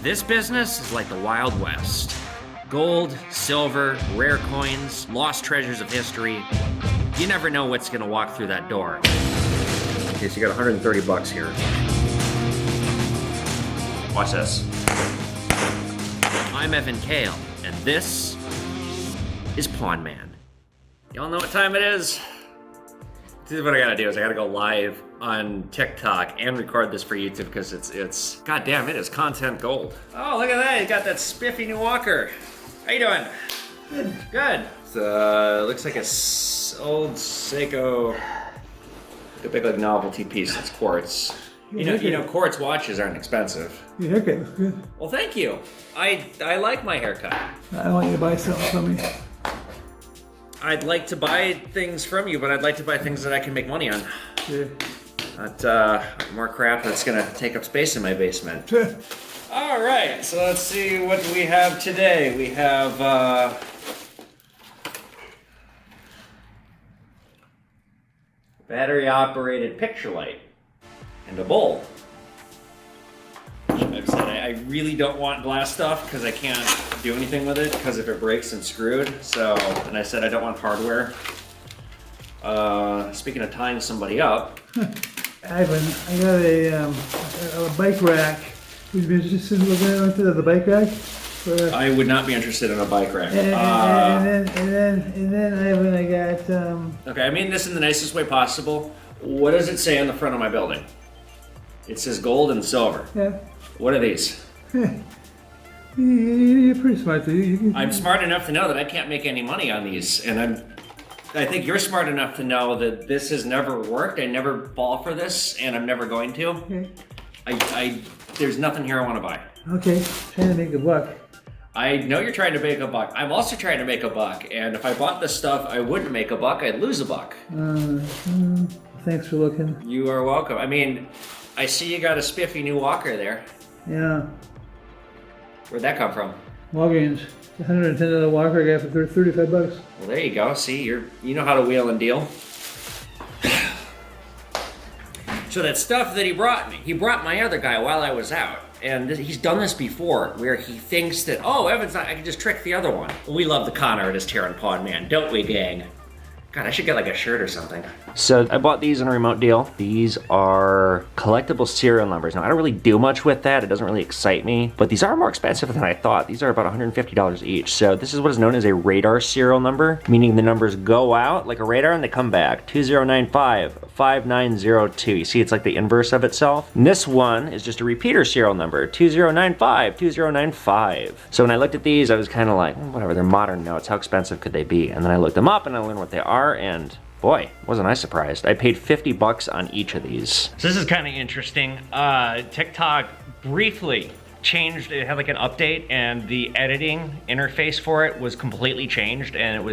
This business is like the Wild West. Gold, silver, rare coins, lost treasures of history. You never know what's gonna walk through that door. Okay, so you got 130 bucks here. Watch this. I'm Evan Kale, and this is Pawn Man. Y'all know what time it is? This is what I gotta do, is I gotta go live on TikTok and record this for YouTube because it's goddamn, it is content gold. Oh, look at that, you got that spiffy new walker. How you doing? Good. Good. It's, looks like a old Seiko, a big like novelty piece. It's quartz. You know, quartz watches aren't expensive. Your haircut looks good. Well, thank you. I like my haircut. I want you to buy something from me. I'd like to buy things from you, but I'd like to buy things that I can make money on. Yeah. Not more crap that's gonna take up space in my basement. All right, so let's see what we have today. We have battery-operated picture light and a bowl. I've said I really don't want glass stuff because I can't do anything with it because if it breaks, I'm screwed. So, and I said I don't want hardware. Speaking of tying somebody up. Ivan, I got a bike rack. Would you be interested in looking at the bike rack? I would not be interested in a bike rack. And then Ivan, I got Okay, I mean this in the nicest way possible. What does it say on the front of my building? It says gold and silver. Yeah. What are these? You're pretty smart, though. I'm smart enough to know that I can't make any money on these, and I think you're smart enough to know that this has never worked. I never fall for this, and I'm never going to. Okay. There's nothing here I want to buy. Okay, trying to make a buck. I know you're trying to make a buck. I'm also trying to make a buck, and if I bought this stuff, I wouldn't make a buck. I'd lose a buck. Thanks for looking. You are welcome. I mean, I see you got a spiffy new walker there. Yeah. Where'd that come from? Walgreens. $110 walker I got for 35 bucks. Well, there you go. See, you know how to wheel and deal. So that stuff that he brought my other guy while I was out. And he's done this before, where he thinks that, oh, Evan's not, I can just trick the other one. We love the con artist here on Pawn Man, don't we, gang? God, I should get like a shirt or something. So I bought these in a remote deal. These are collectible serial numbers. Now, I don't really do much with that. It doesn't really excite me, but these are more expensive than I thought. These are about $150 each. So this is what is known as a radar serial number, meaning the numbers go out like a radar and they come back. 2095, 5902. You see, it's like the inverse of itself. And this one is just a repeater serial number, 2095, 2095. So when I looked at these, I was kind of like, whatever, they're modern notes. How expensive could they be? And then I looked them up and I learned what they are. And boy, wasn't I surprised. I paid 50 bucks on each of these. So this is kind of interesting. TikTok briefly changed, it had like an update and the editing interface for it was completely changed and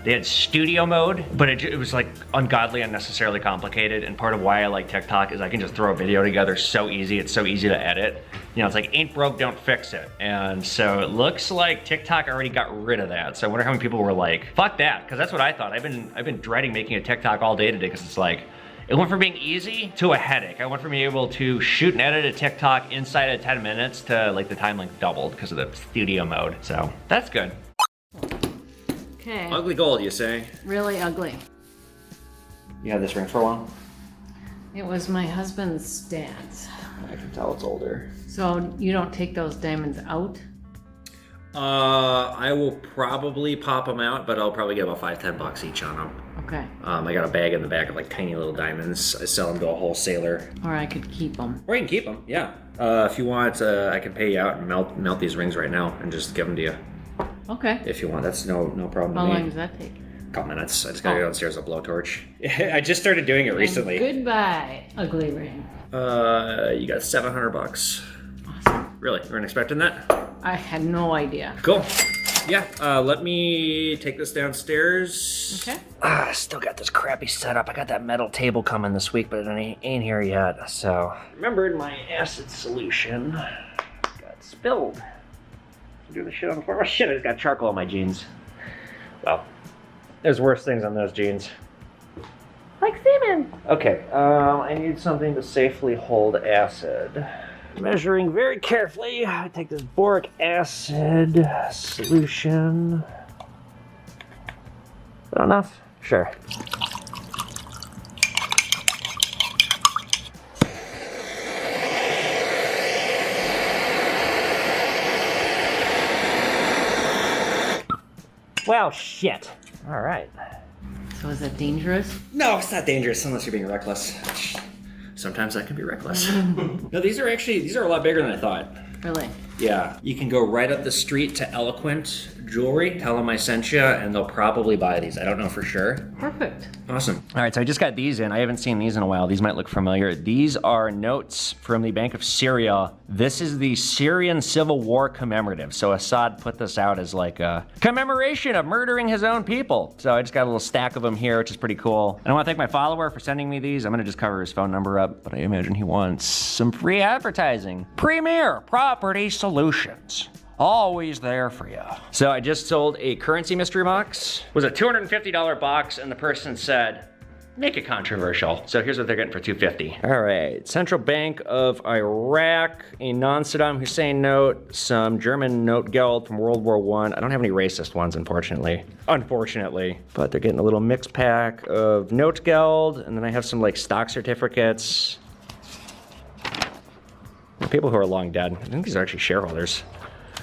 they had studio mode, but it was like ungodly, unnecessarily complicated. And part of why I like TikTok is I can just throw a video together so easy. It's so easy to edit. You know, it's like ain't broke, don't fix it. And so it looks like TikTok already got rid of that. So I wonder how many people were like, fuck that, because that's what I thought. I've been dreading making a TikTok all day today because it's like, it went from being easy to a headache. I went from being able to shoot and edit a TikTok inside of 10 minutes to like the time length doubled because of the studio mode. So that's good. Okay. Ugly gold, you say? Really ugly. You had this ring for a while? It was my husband's dad's. I can tell it's older. So you don't take those diamonds out? I will probably pop them out, but I'll probably get about $5-10 bucks each on them. Okay. I got a bag in the back of like tiny little diamonds. I sell them to a wholesaler. Or I could keep them. Or you can keep them, yeah. If you want, I can pay you out and melt these rings right now and just give them to you. Okay. If you want, that's no problem. How to me. long does that take? A couple minutes. I just gotta go downstairs with a blowtorch. I just started doing it recently. And goodbye, ugly ring. You got 700 bucks. Awesome. Really? You weren't expecting that? I had no idea. Cool. Yeah, let me take this downstairs. Okay. I still got this crappy setup. I got that metal table coming this week, but it ain't here yet. So, remembered my acid solution got spilled. Do the shit on the floor. Oh shit, I just got charcoal on my jeans. Well, there's worse things on those jeans. Like semen. Okay, I need something to safely hold acid. Measuring very carefully. I take this boric acid solution. Is that enough? Sure. Well, shit. All right. So is that dangerous? No, it's not dangerous unless you're being reckless. Sometimes I can be reckless. No, these are a lot bigger than I thought. Really? Yeah, you can go right up the street to Eloquent Jewelry, tell them I sent you, and they'll probably buy these. I don't know for sure. Perfect. Awesome. All right, so I just got these in. I haven't seen these in a while. These might look familiar. These are notes from the Bank of Syria. This is the Syrian Civil War commemorative. So Assad put this out as like a commemoration of murdering his own people. So I just got a little stack of them here, which is pretty cool. And I want to thank my follower for sending me these. I'm gonna just cover his phone number up, but I imagine he wants some free advertising. Premier Property Solutions. Always there for you. So I just sold a currency mystery box. It was a $250 box, and the person said, make it controversial. So here's what they're getting for $250. All right, Central Bank of Iraq, a non-Saddam Hussein note, some German note geld from World War I. I don't have any racist ones, unfortunately. But they're getting a little mixed pack of note geld, and then I have some like stock certificates. People who are long dead. I think these are actually shareholders.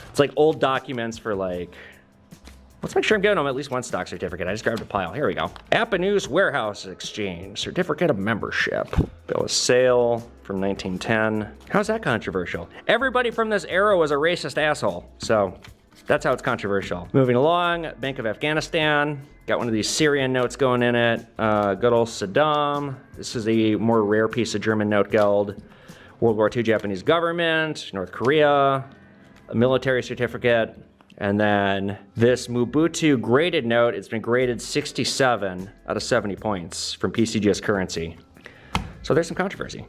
It's like old documents for like, let's make sure I'm giving them at least one stock certificate. I just grabbed a pile. Here we go. Appanus Warehouse Exchange, certificate of membership. Bill of sale from 1910. How's that controversial? Everybody from this era was a racist asshole. So that's how it's controversial. Moving along, Bank of Afghanistan. Got one of these Syrian notes going in it. Good old Saddam. This is a more rare piece of German note geld. World War II Japanese government, North Korea, a military certificate, and then this Mobutu graded note. It's been graded 67 out of 70 points from PCGS Currency. So there's some controversy.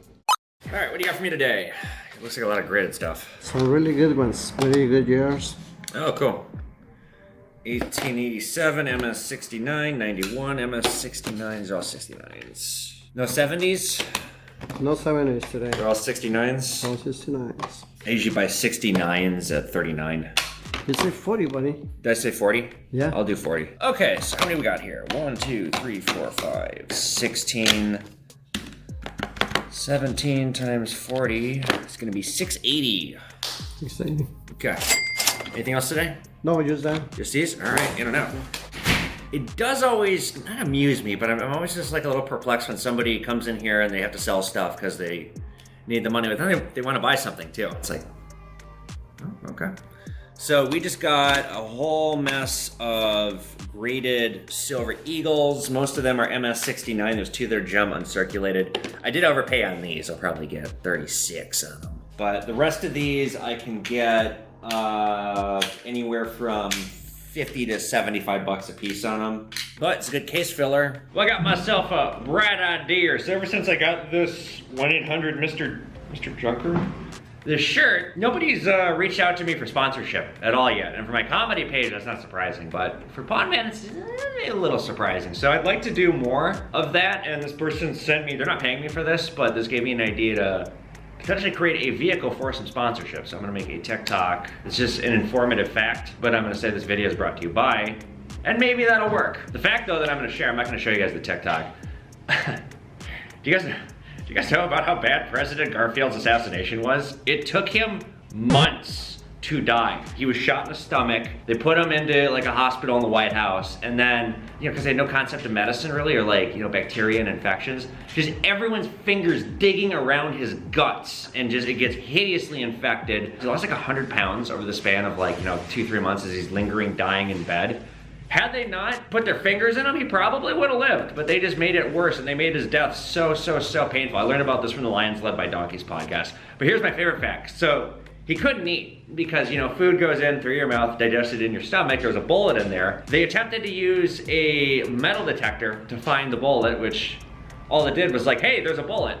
All right, what do you got for me today? It looks like a lot of graded stuff. Some really good ones, very good years. Oh, cool. 1887, MS69, 91, MS69s, all 69s. No 70s? No 70s today. They're all 69s? All 69s. I usually buy 69s at 39. You say 40, buddy. Did I say 40? Yeah. I'll do 40. Okay, so how many we got here? 1, 2, 3, 4, 5, 16. 17 times 40. It's gonna be 680. 680. Okay. Anything else today? No, just that. Just these? All right, in and out. It does always, not amuse me, but I'm always just like a little perplexed when somebody comes in here and they have to sell stuff because they need the money, but then they want to buy something too. It's like, oh, okay. So we just got a whole mess of graded silver eagles. Most of them are MS69. There's 2 that are gem uncirculated. I did overpay on these. I'll probably get 36 of them. But the rest of these I can get anywhere from 50 to 75 bucks a piece on them. But it's a good case filler. Well, I got myself a bright idea. So ever since I got this 1-800 Mr. Junker, this shirt, nobody's reached out to me for sponsorship at all yet. And for my comedy page, that's not surprising. But for Pawn Man, it's a little surprising. So I'd like to do more of that. And this person sent me, they're not paying me for this, but this gave me an idea to potentially create a vehicle for some sponsorship. So I'm gonna make a TikTok. It's just an informative fact, but I'm gonna say this video is brought to you by, and maybe that'll work. The fact though that I'm gonna share, I'm not gonna show you guys the TikTok. Do you guys know about how bad President Garfield's assassination was? It took him months to die. He was shot in the stomach. They put him into like a hospital in the White House, and then, because they had no concept of medicine really, or like, bacteria and infections, just everyone's fingers digging around his guts, and just it gets hideously infected. He lost like 100 pounds over the span of like, 2-3 months as he's lingering, dying in bed. Had they not put their fingers in him, he probably would have lived, but they just made it worse, and they made his death so painful. I learned about this from the Lions Led by Donkeys podcast. But here's my favorite fact. So he couldn't eat because, food goes in through your mouth, digested in your stomach. There was a bullet in there. They attempted to use a metal detector to find the bullet, which all it did was like, hey, there's a bullet.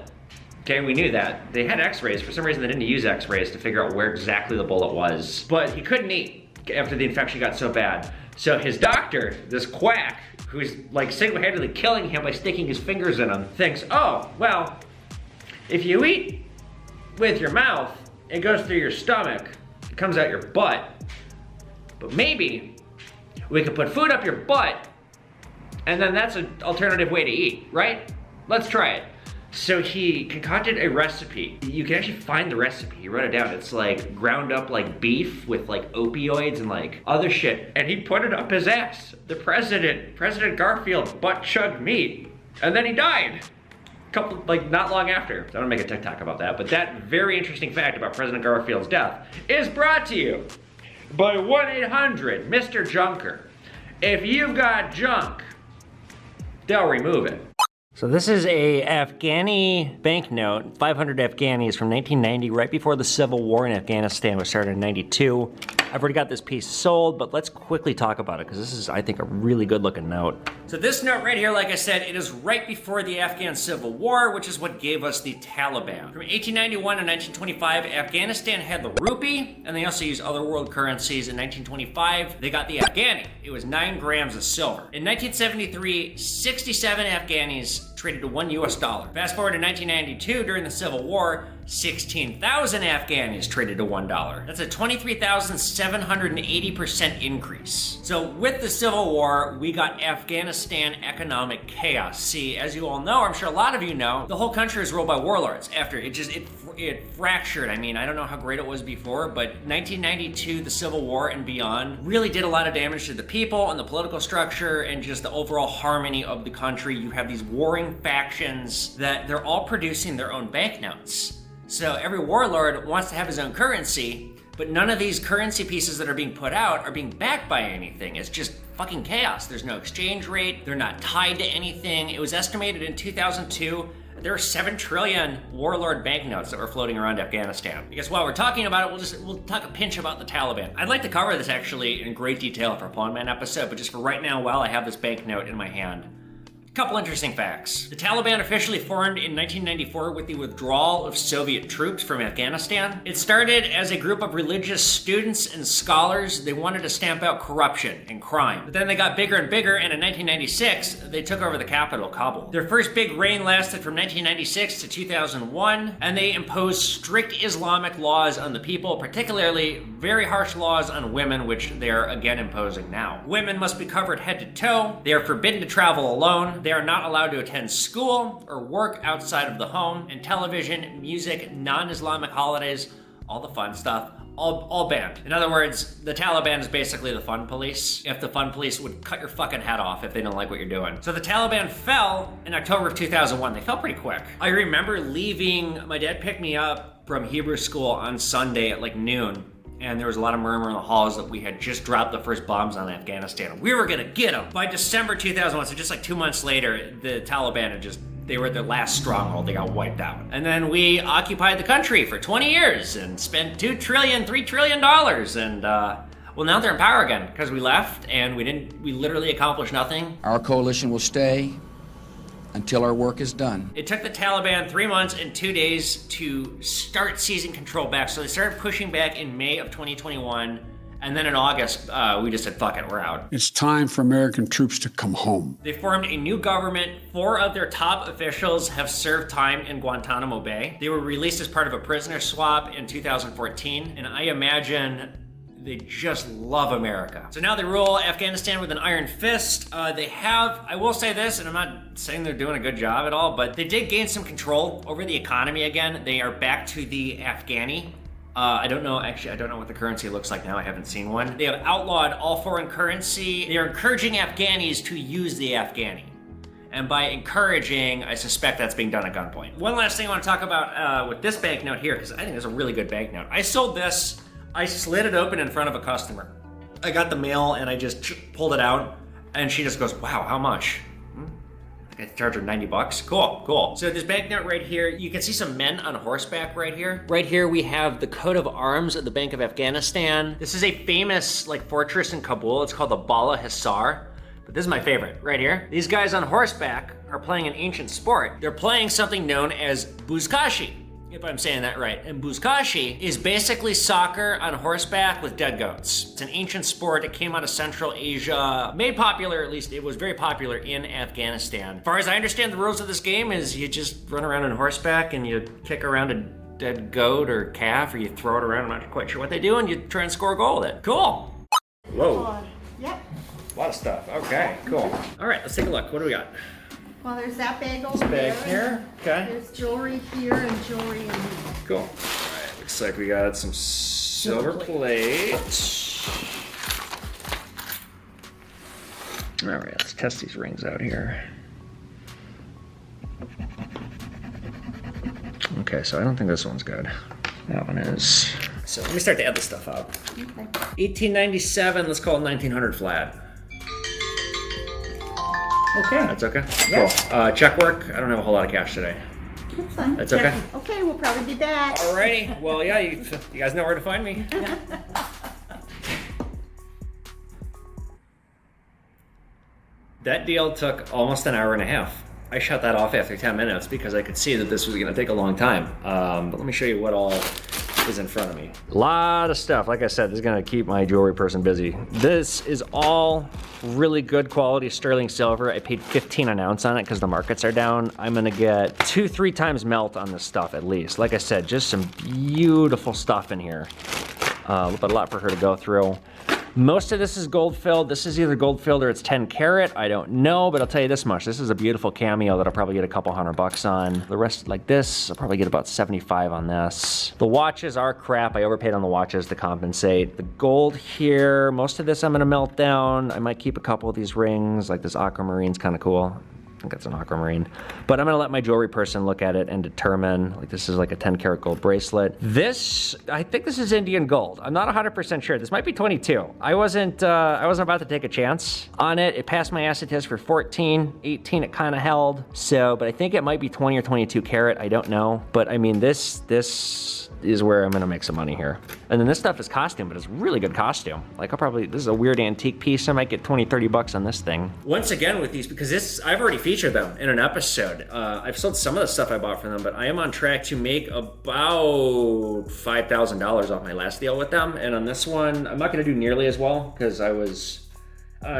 Okay, we knew that. They had x-rays. For some reason, they didn't use x-rays to figure out where exactly the bullet was. But he couldn't eat after the infection got so bad. So his doctor, this quack, who's like single-handedly killing him by sticking his fingers in him, thinks, oh, well, if you eat with your mouth, it goes through your stomach, it comes out your butt. But maybe we could put food up your butt, and then that's an alternative way to eat, right? Let's try it. So he concocted a recipe. You can actually find the recipe. He wrote it down. It's like ground up like beef with like opioids and like other shit. And he put it up his ass. The President Garfield butt chugged meat. And then he died. Not long after. I don't make a TikTok about that, but that very interesting fact about President Garfield's death is brought to you by 1-800 Mr. Junker. If you've got junk, they'll remove it. So this is a Afghani banknote, 500 Afghanis from 1990, right before the Civil War in Afghanistan was started in 92. I've already got this piece sold, but let's quickly talk about it because this is, I think, a really good looking note. So this note right here, like I said, it is right before the Afghan Civil War, which is what gave us the Taliban. From 1891 to 1925, Afghanistan had the rupee, and they also used other world currencies. In 1925, they got the Afghani. It was 9 grams of silver. In 1973, 67 Afghanis traded to $1 US. Fast forward to 1992, during the Civil War, 16,000 Afghanis traded to $1. That's a 23,780% increase. So with the Civil War, we got Afghanistan economic chaos. See, as you all know, I'm sure a lot of you know, the whole country is ruled by warlords after it fractured. I mean, I don't know how great it was before, but 1992, the Civil War and beyond really did a lot of damage to the people and the political structure and just the overall harmony of the country. You have these warring factions that they're all producing their own banknotes. So every warlord wants to have his own currency, but none of these currency pieces that are being put out are being backed by anything. It's just fucking chaos. There's no exchange rate. They're not tied to anything. It was estimated in 2002 there were 7 trillion warlord banknotes that were floating around Afghanistan. I guess while we're talking about it, we'll talk a pinch about the Taliban. I'd like to cover this actually in great detail for a Pawn Man episode, but just for right now, while I have this banknote in my hand, couple interesting facts. The Taliban officially formed in 1994 with the withdrawal of Soviet troops from Afghanistan. It started as a group of religious students and scholars. They wanted to stamp out corruption and crime. But then they got bigger and bigger, and in 1996, they took over the capital, Kabul. Their first big reign lasted from 1996 to 2001, and they imposed strict Islamic laws on the people, particularly very harsh laws on women, which they are again imposing now. Women must be covered head to toe. They are forbidden to travel alone. They are not allowed to attend school or work outside of the home, and television, music, non-Islamic holidays, all the fun stuff, all banned. In other words, the Taliban is basically the fun police. If the fun police would cut your fucking head off if they don't like what you're doing. So the Taliban fell in October of 2001. They fell pretty quick. I remember leaving, my dad picked me up from Hebrew school on Sunday at like noon. And there was a lot of murmur in the halls that we had just dropped the first bombs on Afghanistan. We were gonna get them. By December 2001, so just like 2 months later, the Taliban they were the last stronghold. They got wiped out. And then we occupied the country for 20 years and spent $2 trillion, $3 trillion. And well, now they're in power again because we left and we literally accomplished nothing. Our coalition will stay until our work is done. It took the Taliban 3 months and 2 days to start seizing control back. So they started pushing back in May of 2021. And then in August, we just said, fuck it, we're out. It's time for American troops to come home. They formed a new government. 4 of their top officials have served time in Guantanamo Bay. They were released as part of a prisoner swap in 2014. And I imagine they just love America. So now they rule Afghanistan with an iron fist. They have, I will say this, and I'm not saying they're doing a good job at all, but they did gain some control over the economy again. They are back to the Afghani. I don't know what the currency looks like now. I haven't seen one. They have outlawed all foreign currency. They are encouraging Afghanis to use the Afghani. And by encouraging, I suspect that's being done at gunpoint. One last thing I want to talk about with this banknote here, because I think it's a really good banknote. I sold this. I slid it open in front of a customer. I got the mail and I just pulled it out and she just goes, wow, how much? I charge her 90 bucks. Cool, cool. So this banknote right here, you can see some men on horseback right here. Right here we have the coat of arms of the Bank of Afghanistan. This is a famous fortress in Kabul. It's called the Bala Hisar. But this is my favorite right here. These guys on horseback are playing an ancient sport. They're playing something known as buzkashi, if I'm saying that right. And buzkashi is basically soccer on horseback with dead goats. It's an ancient sport. It came out of Central Asia. Made popular, at least it was very popular in Afghanistan. As far as I understand, the rules of this game is you just run around on horseback and you kick around a dead goat or calf, or you throw it around. I'm not quite sure what they do, and you try and score a goal with it. Cool. Whoa. Yep. A lot of stuff. Okay, cool. All right, let's take a look. What do we got? Well, there's that bag over Bag there. here. Okay. There's jewelry here and jewelry in here. Cool. All right, looks like we got some silver plate. All right, let's test these rings out here. Okay, so I don't think this one's good. That one is. So let me start to add this stuff up. Okay. 1897, let's call it 1900 flat. Okay. That's okay? Yeah. Cool. Check work, I don't have a whole lot of cash today. That's fine. That's okay? Okay, we'll probably be back. Alrighty, well yeah, you guys know where to find me. That deal took almost an hour and a half. I shut that off after 10 minutes because I could see that this was gonna take a long time. But let me show you what all is in front of me. A lot of stuff. Like I said, this is gonna keep my jewelry person busy. This is all really good quality sterling silver. I paid 15 an ounce on it because the markets are down. I'm gonna get 2-3 times melt on this stuff at least. Like I said, just some beautiful stuff in here. But a lot for her to go through. Most of this is gold filled. This is either gold filled or it's 10 karat. I don't know, but I'll tell you this much. This is a beautiful cameo that I'll probably get a couple $100 on. The rest like this, I'll probably get about 75 on this. The watches are crap. I overpaid on the watches to compensate. The gold here, most of this I'm gonna melt down. I might keep a couple of these rings, like this aquamarine's kind of cool. I think that's an aquamarine. But I'm gonna let my jewelry person look at it and determine, like this is like a 10 karat gold bracelet. This, I think this is Indian gold. I'm not 100% sure. This might be 22. I wasn't about to take a chance on it. It passed my acid test for 14, 18 it kind of held. So, but I think it might be 20 or 22 karat, I don't know. But I mean, this is where I'm gonna make some money here. And then this stuff is costume, but it's really good costume. Like this is a weird antique piece. I might get 20, 30 bucks on this thing. Once again with these, because I've already featured them in an episode. I've sold some of the stuff I bought from them, but I am on track to make about $5,000 off my last deal with them. And on this one, I'm not gonna do nearly as well because I was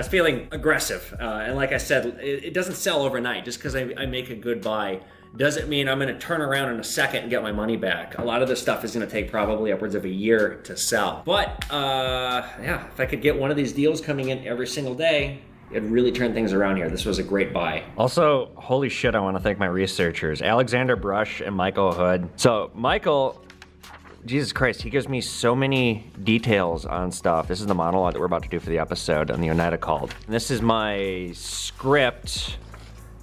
feeling aggressive. And like I said, it doesn't sell overnight. Just because I make a good buy doesn't mean I'm gonna turn around in a second and get my money back. A lot of this stuff is gonna take probably upwards of a year to sell. But yeah, if I could get one of these deals coming in every single day, it'd really turn things around here. This was a great buy. Also, holy shit, I wanna thank my researchers, Alexander Brush and Michael Hood. So Michael, Jesus Christ, he gives me so many details on stuff. This is the monologue that we're about to do for the episode on the Oneida called. And this is my script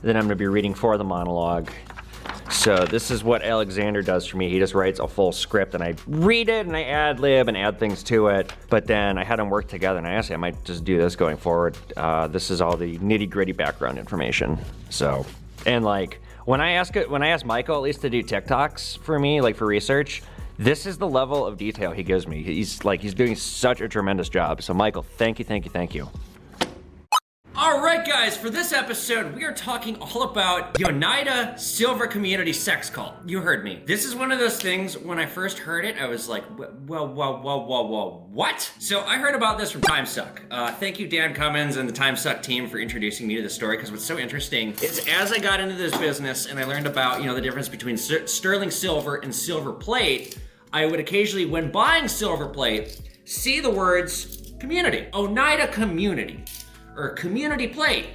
that I'm gonna be reading for the monologue. So this is what Alexander does for me. He just writes a full script and I read it and I ad lib and add things to it. But then I had them work together and I asked him, I might just do this going forward. This is all the nitty gritty background information. So, and like when I ask Michael at least to do TikToks for me, like for research, this is the level of detail he gives me. He's doing such a tremendous job. So Michael, thank you, thank you, thank you. All right, guys, for this episode, we are talking all about the Oneida Silver Community Sex Cult. You heard me. This is one of those things, when I first heard it, I was like, whoa, what? So I heard about this from TimeSuck. Thank you, Dan Cummins and the TimeSuck team for introducing me to the story, because what's so interesting is as I got into this business and I learned about, the difference between sterling silver and silver plate, I would occasionally, when buying silver plate, see the words community, Oneida community, or community plate.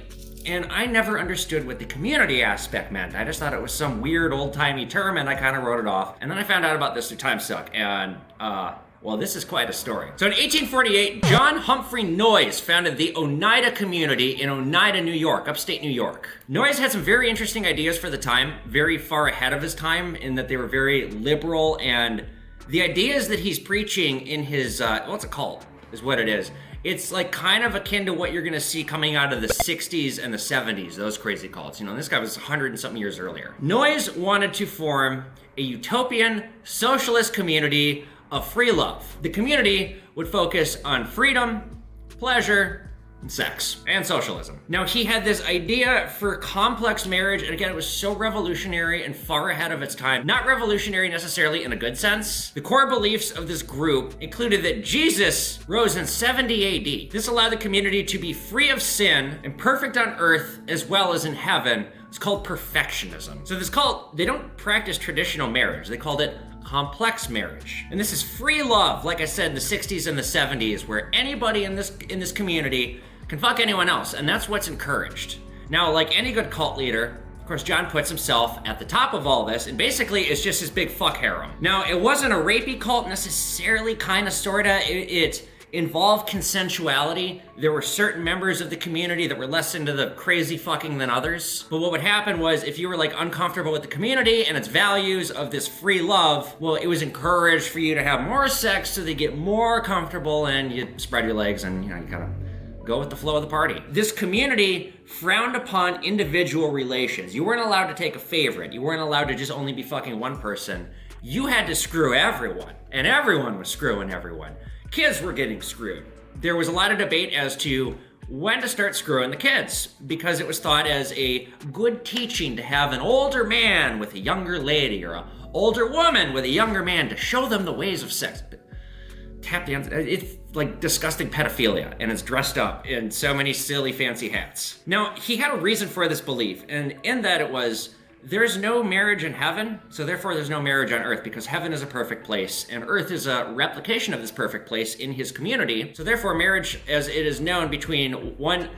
And I never understood what the community aspect meant. I just thought it was some weird old-timey term and I kind of wrote it off. And then I found out about this through TimeSuck and well, this is quite a story. So in 1848, John Humphrey Noyes founded the Oneida community in Oneida, New York, upstate New York. Noyes had some very interesting ideas for the time, very far ahead of his time in that they were very liberal, and the ideas that he's preaching in his, well, it's a cult, is what it is. It's like kind of akin to what you're gonna see coming out of the 60s and the 70s, those crazy cults. This guy was 100 and something years earlier. Noyes wanted to form a utopian socialist community of free love. The community would focus on freedom, pleasure, and sex, and socialism. Now, he had this idea for complex marriage, and again, it was so revolutionary and far ahead of its time. Not revolutionary necessarily in a good sense. The core beliefs of this group included that Jesus rose in 70 AD. This allowed the community to be free of sin and perfect on earth as well as in heaven. It's called perfectionism. So this cult, they don't practice traditional marriage. They called it complex marriage. And this is free love, like I said, in the 60s and the 70s, where anybody in this community can fuck anyone else, and that's what's encouraged. Now, like any good cult leader, of course, John puts himself at the top of all this, and basically it's just his big fuck harem. Now, it wasn't a rapey cult necessarily, kinda, sorta. It involved consensuality. There were certain members of the community that were less into the crazy fucking than others. But what would happen was, if you were like uncomfortable with the community and its values of this free love, well, it was encouraged for you to have more sex so they get more comfortable, and you spread your legs and, you know, you kind of go with the flow of the party. This community frowned upon individual relations. You weren't allowed to take a favorite. You weren't allowed to just only be fucking one person. You had to screw everyone, and everyone was screwing everyone. Kids were getting screwed. There was a lot of debate as to when to start screwing the kids, because it was thought as a good teaching to have an older man with a younger lady, or an older woman with a younger man, to show them the ways of sex. Tap dance, it's like disgusting pedophilia, and it's dressed up in so many silly fancy hats. Now, he had a reason for this belief, and in that it was, there's no marriage in heaven, so therefore there's no marriage on earth, because heaven is a perfect place, and earth is a replication of this perfect place in his community. So therefore marriage, as it is known between one,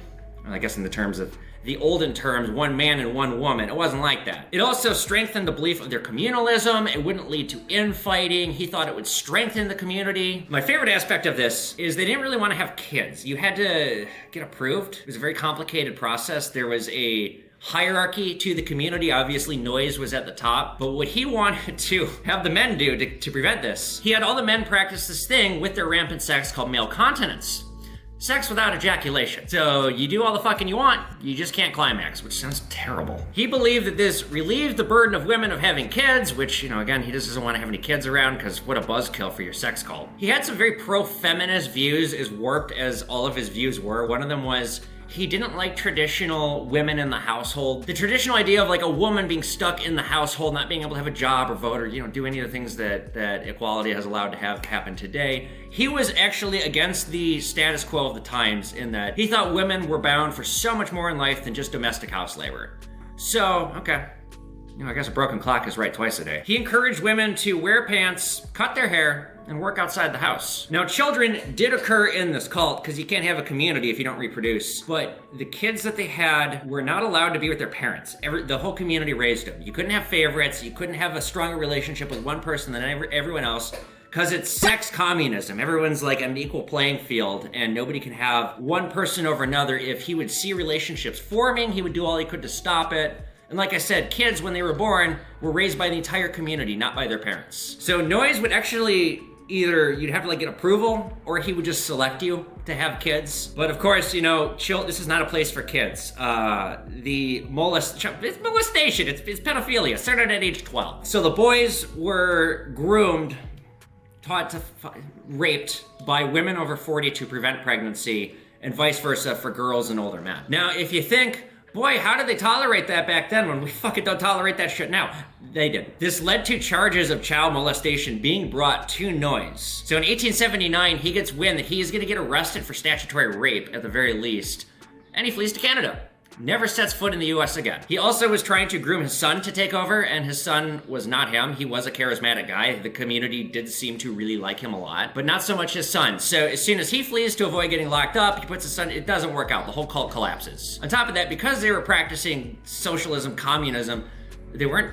I guess in the terms of the olden terms, one man and one woman, it wasn't like that. It also strengthened the belief of their communalism. It wouldn't lead to infighting. He thought it would strengthen the community. My favorite aspect of this is they didn't really want to have kids. You had to get approved. It was a very complicated process. There was a hierarchy to the community. Obviously, Noyes was at the top, but what he wanted to have the men do to prevent this, he had all the men practice this thing with their rampant sex called male continence. Sex without ejaculation. So you do all the fucking you want, you just can't climax, which sounds terrible. He believed that this relieved the burden of women of having kids, which, you know, again, he just doesn't want to have any kids around, because what a buzzkill for your sex cult. He had some very pro-feminist views, as warped as all of his views were. One of them was, he didn't like traditional women in the household. The traditional idea of like a woman being stuck in the household, not being able to have a job or vote or, you know, do any of the things that equality has allowed to have happen today. He was actually against the status quo of the times, in that he thought women were bound for so much more in life than just domestic house labor. So, okay. You know, I guess a broken clock is right twice a day. He encouraged women to wear pants, cut their hair, and work outside the house. Now, children did occur in this cult, because you can't have a community if you don't reproduce, but the kids that they had were not allowed to be with their parents. The whole community raised them. You couldn't have favorites, you couldn't have a stronger relationship with one person than everyone else, because it's sex communism. Everyone's like an equal playing field, and nobody can have one person over another. If he would see relationships forming, he would do all he could to stop it. And like I said, kids, when they were born, were raised by the entire community, not by their parents. So Noyes would actually either, you'd have to like get approval, or he would just select you to have kids. But of course, you know, this is not a place for kids. It's molestation, it's pedophilia, started at age 12. So the boys were groomed, taught to raped by women over 40 to prevent pregnancy, and vice versa for girls and older men. Now, if you think, boy, how did they tolerate that back then when we fucking don't tolerate that shit now? They did. This led to charges of child molestation being brought to Noyes. So in 1879, he gets wind that he is gonna get arrested for statutory rape at the very least, and he flees to Canada. Never sets foot in the US again. He also was trying to groom his son to take over, and his son was not him. He was a charismatic guy. The community did seem to really like him a lot, but not so much his son. So as soon as he flees to avoid getting locked up, he puts his son, it doesn't work out. The whole cult collapses. On top of that, because they were practicing socialism, communism, they weren't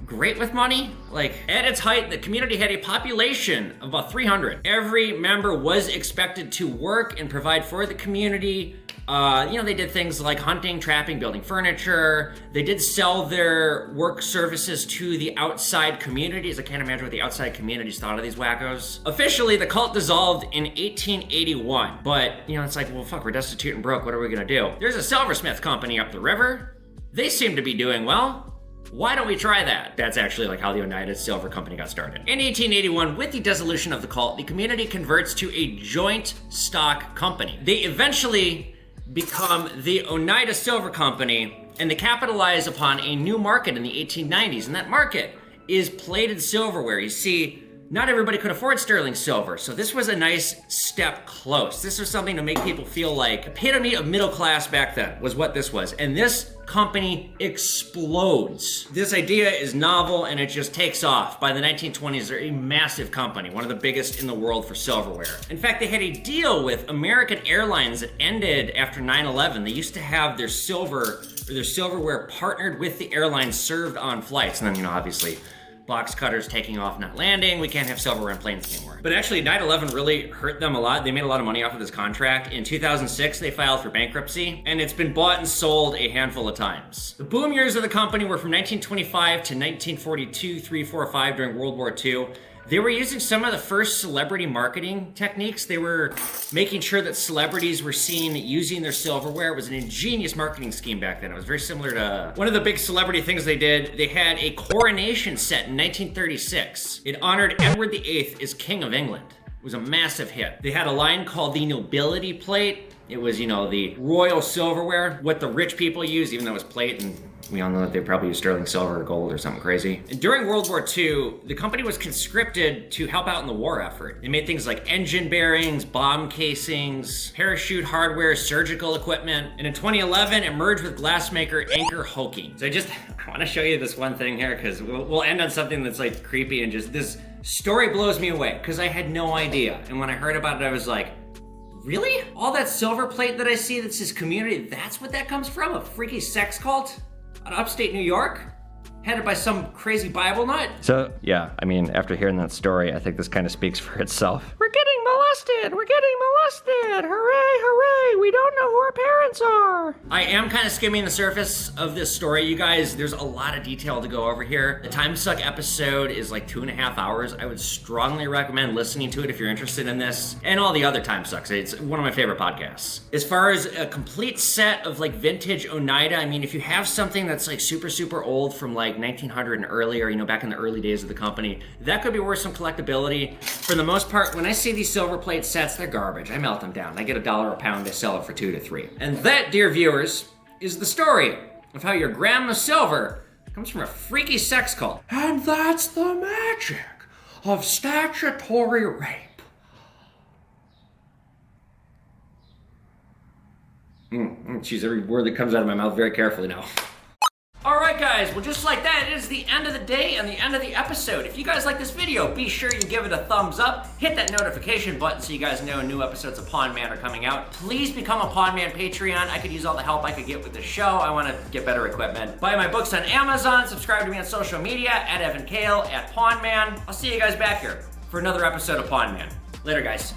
great with money. Like, at its height, the community had a population of about 300. Every member was expected to work and provide for the community. You know, they did things like hunting, trapping, building furniture. They did sell their work services to the outside communities. I can't imagine what the outside communities thought of these wackos. Officially, the cult dissolved in 1881, but, you know, it's like, well, fuck, we're destitute and broke. What are we gonna do? There's a silversmith company up the river. They seem to be doing well. Why don't we try that? That's actually like how the Oneida Silver Company got started. In 1881, with the dissolution of the cult, the community converts to a joint stock company. They eventually become the Oneida Silver Company, and they capitalize upon a new market in the 1890s, and that market is plated silverware. You see, not everybody could afford sterling silver, so this was a nice step close. This was something to make people feel like epitome of middle class back then was what this was. And this company explodes. This idea is novel and it just takes off. By the 1920s, they're a massive company, one of the biggest in the world for silverware. In fact, they had a deal with American Airlines that ended after 9/11. They used to have their silverware partnered with the airlines served on flights. And then, obviously, box cutters taking off, not landing. We can't have silverware in planes anymore. But actually, 9/11 really hurt them a lot. They made a lot of money off of this contract. In 2006, they filed for bankruptcy, and it's been bought and sold a handful of times. The boom years of the company were from 1925 to 1942, 3, 4, 5 during World War II. They were using some of the first celebrity marketing techniques. They were making sure that celebrities were seen using their silverware. It was an ingenious marketing scheme back then. It was very similar to one of the big celebrity things they did. They had a coronation set in 1936. It honored Edward VIII as King of England. It was a massive hit. They had a line called the Nobility Plate. It was, the royal silverware, what the rich people used, even though it was plate, and we all know that they probably used sterling silver or gold or something crazy. And during World War II, the company was conscripted to help out in the war effort. They made things like engine bearings, bomb casings, parachute hardware, surgical equipment. And in 2011, it merged with glassmaker Anchor Hoking. So I want to show you this one thing here, because we'll end on something that's like creepy, and just this story blows me away, because I had no idea. And when I heard about it, I was like, really? All that silver plate that I see that says community, that's what that comes from? A freaky sex cult out of upstate New York? Headed by some crazy Bible nut? So, yeah, after hearing that story, I think this kind of speaks for itself. We're getting molested! We're getting molested! Hooray, hooray! We don't know who our parents are! I am kind of skimming the surface of this story, you guys. There's a lot of detail to go over here. The Time Suck episode is like 2.5 hours. I would strongly recommend listening to it if you're interested in this, and all the other Time Sucks. It's one of my favorite podcasts. As far as a complete set of like vintage Oneida, if you have something that's like super, super old from like 1900 and earlier, back in the early days of the company, that could be worth some collectability. For the most part, when I see these silver plate sets, they're garbage. I melt them down. I get $1 a pound, I sell it for 2 to 3. And that, dear viewers, is the story of how your gram of silver comes from a freaky sex cult. And that's the magic of statutory rape. Choose every word that comes out of my mouth very carefully now. Alright guys, well just like that, it is the end of the day and the end of the episode. If you guys like this video, be sure you give it a thumbs up, hit that notification button so you guys know new episodes of Pawn Man are coming out. Please become a Pawn Man Patreon. I could use all the help I could get with the show. I want to get better equipment. Buy my books on Amazon, subscribe to me on social media, at Evan Kale, at Pawn Man. I'll see you guys back here for another episode of Pawn Man. Later guys.